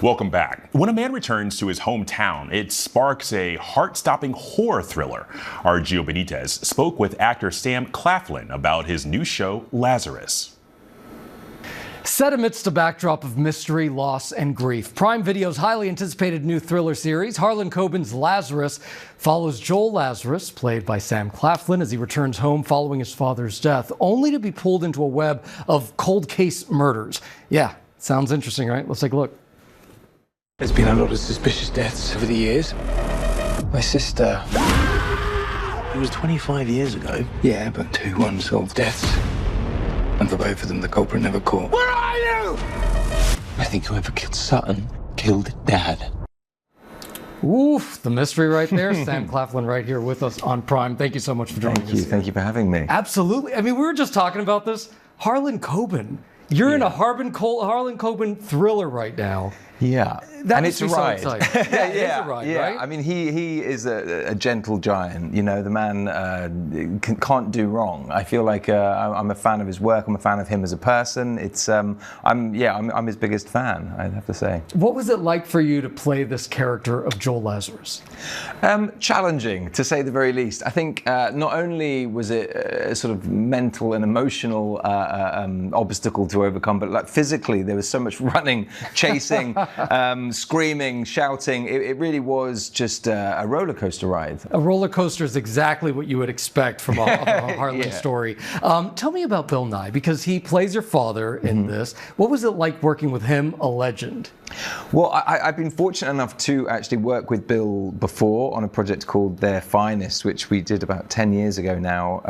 Welcome back. When a man returns to his hometown, it sparks a heart-stopping horror thriller. Our Gio Benitez spoke with actor Sam Claflin about his new show, Lazarus. Set amidst a backdrop of mystery, loss, and grief, Prime Video's highly anticipated new thriller series, Harlan Coben's Lazarus, follows Joel Lazarus, played by Sam Claflin, as he returns home following his father's death, only to be pulled into a web of cold case murders. Yeah, sounds interesting, right? Let's take a look. There's been a lot of suspicious deaths over the years. My sister... It was 25 years ago. Yeah, but 2 unsolved deaths. And for both of them, the culprit never caught. Where are you? I think whoever killed Sutton killed Dad. Oof, the mystery right there. Sam Claflin right here with us on Prime. Thank you so much for joining us. Thank you for having me. Absolutely. I mean, we were just talking about this. Harlan Coben. You're in a Harlan Coben thriller right now. Yeah, and it's a ride. So yeah, it is a ride, right? I mean, he is a gentle giant. You know, the man can't do wrong. I feel like I'm a fan of his work. I'm a fan of him as a person. It's I'm his biggest fan, I'd have to say. What was it like for you to play this character of Joel Lazarus? Challenging, to say the very least. I think not only was it a sort of mental and emotional obstacle to overcome, but like physically, there was so much running, chasing. Screaming, shouting. It really was just a roller coaster ride. A roller coaster is exactly what you would expect from a Harlan story. Tell me about Bill Nye, because he plays your father in this. What was it like working with him, a legend? Well, I've been fortunate enough to actually work with Bill before on a project called Their Finest, which we did about 10 years ago now.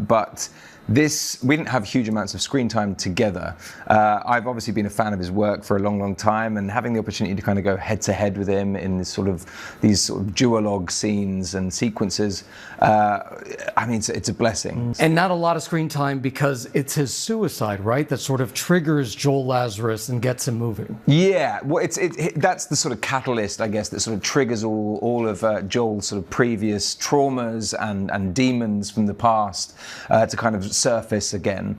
But we didn't have huge amounts of screen time together. I've obviously been a fan of his work for a long, long time, and having the opportunity to kind of go head to head with him in these sort of duologue scenes and sequences, I mean, it's a blessing. And not a lot of screen time because it's his suicide, right? That sort of triggers Joel Lazarus and gets him moving. Yeah, well, that's the sort of catalyst, I guess, that sort of triggers all of Joel's sort of previous traumas and demons from the past to kind of surface again.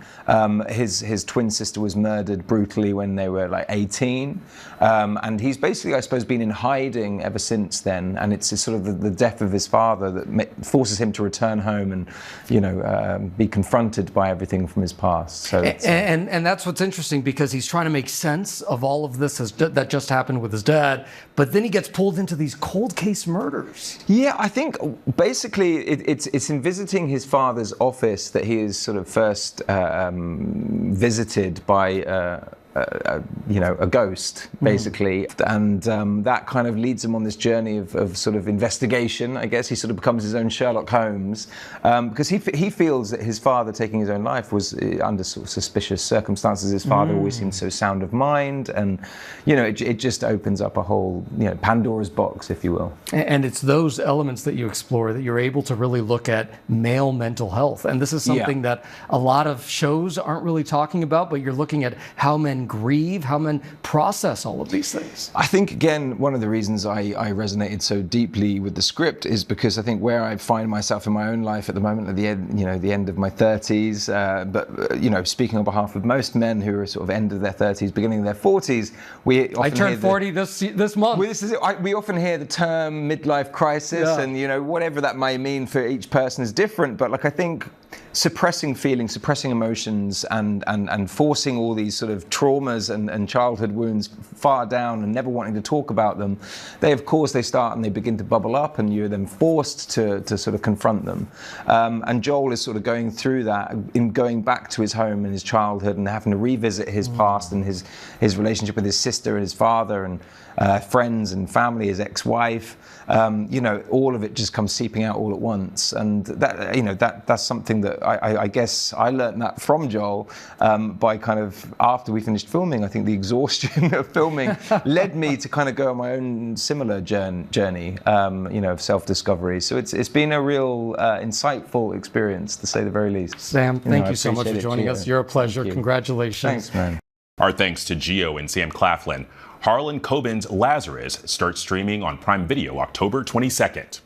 His twin sister was murdered brutally when they were like 18, and he's basically, I suppose, been in hiding ever since then. And it's sort of the death of his father that forces him to return home and, you know, be confronted by everything from his past. So and that's what's interesting, because he's trying to make sense of all of this that just happened with his dad, but then he gets pulled into these cold case murders. Yeah, I think basically it's in visiting his father's office that he is sort of first visited by a ghost, basically, and that kind of leads him on this journey of sort of investigation. I guess he sort of becomes his own Sherlock Holmes, because he feels that his father taking his own life was under sort of suspicious circumstances. His father always seemed so sound of mind, and you know, it just opens up a whole, you know, Pandora's box, if you will. And it's those elements that you explore that you're able to really look at male mental health, and this is something that a lot of shows aren't really talking about, but you're looking at how men grieve, how men process all of these things. I think, again, one of the reasons I resonated so deeply with the script is because I think where I find myself in my own life at the moment, at the end, you know, the end of my 30s, but you know, speaking on behalf of most men who are sort of end of their 30s, beginning of their 40s, I turned 40 this month. Well, this is it. We often hear the term midlife crisis, and you know, whatever that may mean for each person is different. But like, I think suppressing feelings, suppressing emotions, and forcing all these sort of traumas and childhood wounds far down and never wanting to talk about them, they start and they begin to bubble up, and you're then forced to sort of confront them. And Joel is sort of going through that, in going back to his home and his childhood and having to revisit his past and his relationship with his sister and his father and friends and family, his ex-wife. You know, all of it just comes seeping out all at once, and that, you know, that's something that I guess I learned that from Joel by kind of, after we finished filming. I think the exhaustion of filming led me to kind of go on my own similar journey, you know, of self-discovery. So it's been a real insightful experience, to say the very least. Sam, thank you so much for joining us. You're a pleasure. Congratulations. Thanks, man. Our thanks to Gio and Sam Claflin. Harlan Coben's Lazarus starts streaming on Prime Video October 22nd.